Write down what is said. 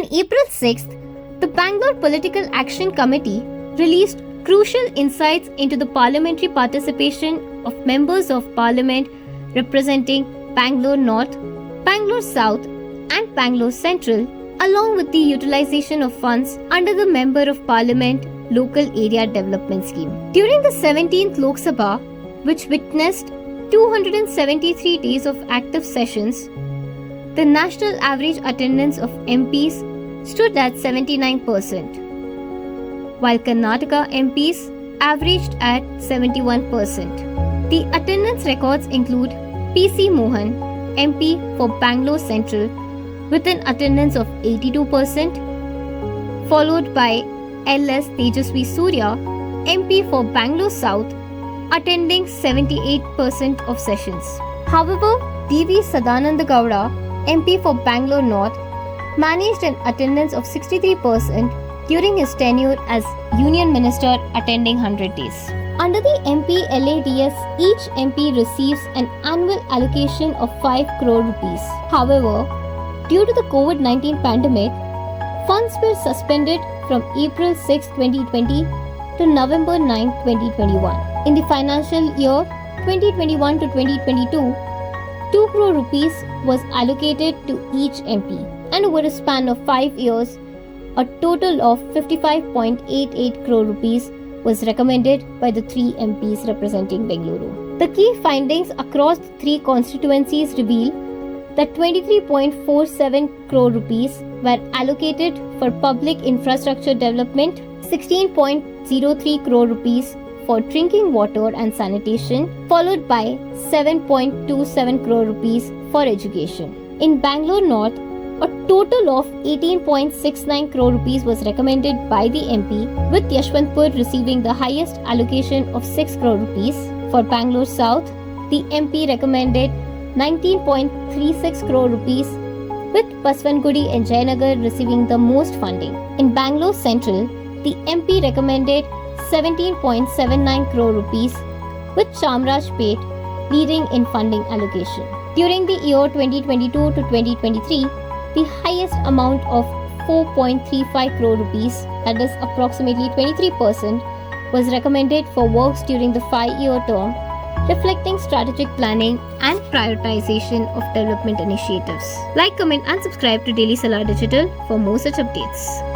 On April 6th, the Bangalore Political Action Committee released crucial insights into the parliamentary participation of members of parliament representing Bangalore North, Bangalore South and Bangalore Central, along with the utilization of funds under the Member of Parliament Local Area Development Scheme. During the 17th Lok Sabha, which witnessed 273 days of active sessions, the national average attendance of MPs stood at 79%, while Karnataka MPs averaged at 71%. The attendance records include PC Mohan, MP for Bangalore Central, with an attendance of 82%, followed by LS Tejasvi Surya, MP for Bangalore South, attending 78% of sessions. However, DV Sadananda Gowda, MP for Bangalore North, managed an attendance of 63% during his tenure as Union Minister, attending 100 days. Under the MPLADS, each MP receives an annual allocation of 5 crore rupees. However, due to the COVID-19 pandemic, funds were suspended from April 6, 2020 to November 9, 2021. In the financial year 2021 to 2022, 2 crore rupees was allocated to each MP, and over a span of 5 years, a total of 55.88 crore rupees was recommended by the 3 MPs representing Bengaluru. The key findings across the 3 constituencies reveal that 23.47 crore rupees were allocated for public infrastructure development, 16.03 crore rupees for drinking water and sanitation, followed by 7.27 crore rupees for education. In Bangalore North, a total of 18.69 crore rupees was recommended by the MP, with Yashwantpur receiving the highest allocation of 6 crore rupees. For Bangalore South, the MP recommended 19.36 crore rupees, with Baswangudi and Jayanagar receiving the most funding. In Bangalore Central, the MP recommended 17.79 crore rupees, with Chamrajpet leading in funding allocation. During the year 2022 to 2023, the highest amount of 4.35 crore rupees, that is approximately 23%, was recommended for works during the 5-year term, reflecting strategic planning and prioritization of development initiatives. Like, comment and subscribe to Daily Salar Digital for more such updates.